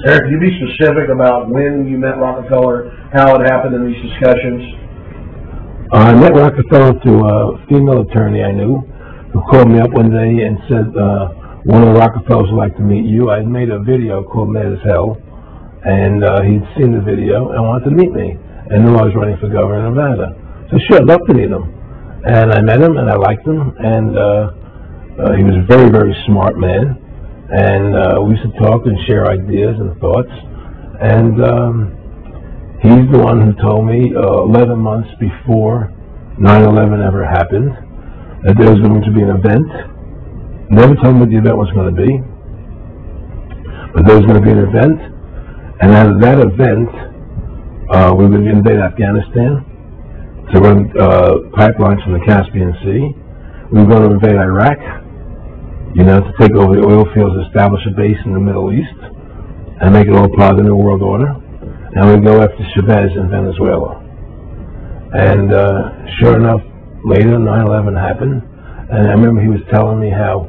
Eric, can you be specific about when you met Rockefeller, how it happened in these discussions? I met Rockefeller through a female attorney I knew who called me up one day and said, one of the Rockefellers would like to meet you. I had made a video called Mad as Hell, and he'd seen the video and wanted to meet me, and knew I was running for governor of Nevada. So sure, I'd love to meet him. And I met him, and I liked him, and he was a very, very smart man, and we used to talk and share ideas and thoughts, and he's the one who told me 11 months before 9/11 ever happened that there was going to be an event. Never told me what the event was going to be, but there was going to be an event, and out of that event, we were going to invade Afghanistan to run pipelines from the Caspian Sea. We were going to invade Iraq, to take over the oil fields, establish a base in the Middle East, and make it all part of the New World Order. And we go after Chavez in Venezuela. And sure enough, later 9/11 happened, and I remember he was telling me how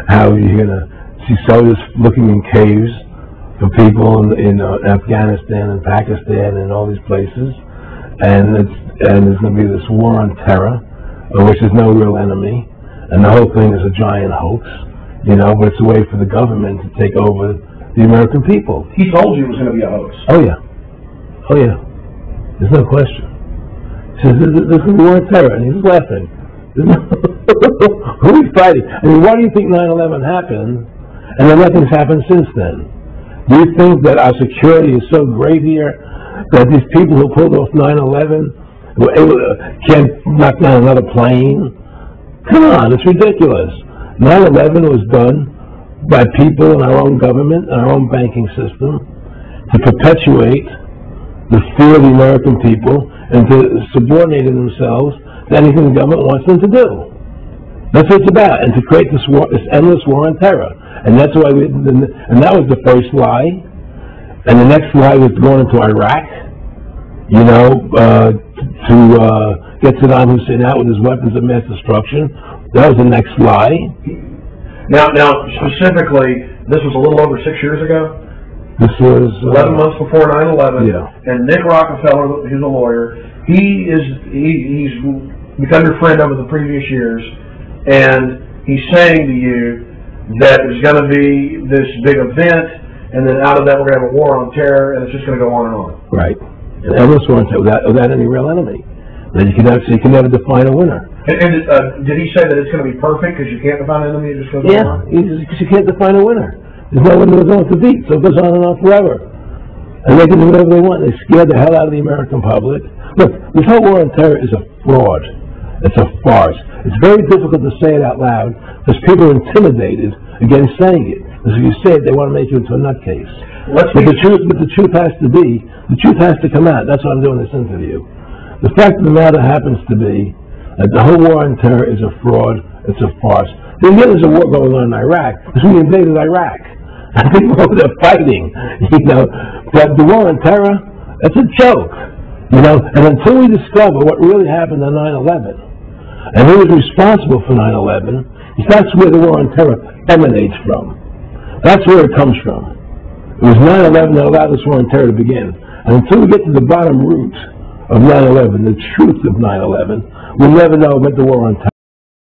how you're gonna see soldiers looking in caves for people in Afghanistan and Pakistan and all these places, and there's gonna be this war on terror, which is no real enemy, and the whole thing is a giant hoax, but it's a way for the government to take over the American people. He told you it was going to be a hoax. Oh yeah. Oh yeah. There's no question. He says, there's going to be war on terror, and he's laughing. Who are we fighting? I mean, why do you think 9/11 happened, and then nothing's happened since then? Do you think that our security is so great here that these people who pulled off 9/11 were able can't knock down another plane? Come on, it's ridiculous. 9/11 was done by people in our own government and our own banking system to perpetuate the fear of the American people and to subordinate themselves to anything the government wants them to do. That's what it's about, and to create this war, this endless war on terror. And that's why and that was the first lie. And the next lie was going into Iraq, to get Saddam Hussein out with his weapons of mass destruction. That was the next lie. Now, specifically, this was a little over 6 years ago? This was 11 months before 9/11. Yeah. And Nick Rockefeller, who's a lawyer, he's become your friend over the previous years, and he's saying to you that there's going to be this big event, and then out of that we're going to have a war on terror, and it's just going to go on and on. Right. And endless war on terror without any real enemy. Then you can never define a winner. And did he say that it's going to be perfect because you can't define an enemy? It just goes on? Because you can't define a winner. There's no one to beat, so it goes on and on forever. And they can do whatever they want. They scare the hell out of the American public. Look, this whole war on terror is a fraud. It's a farce. It's very difficult to say it out loud because people are intimidated against saying it. Because if you say it, they want to make you into a nutcase. But the truth has to come out. That's why I'm doing this interview. The fact of the matter happens to be that the whole war on terror is a fraud. It's a farce. Then there's a war going on in Iraq because we invaded Iraq. I think they're fighting, But the war on terror, that's a joke, And until we discover what really happened on 9/11 and who was responsible for 9/11, that's where the war on terror emanates from. That's where it comes from. It was 9/11 that allowed this war on terror to begin. And until we get to the bottom root of 9/11, the truth of 9/11, we'll never know about the war on terror.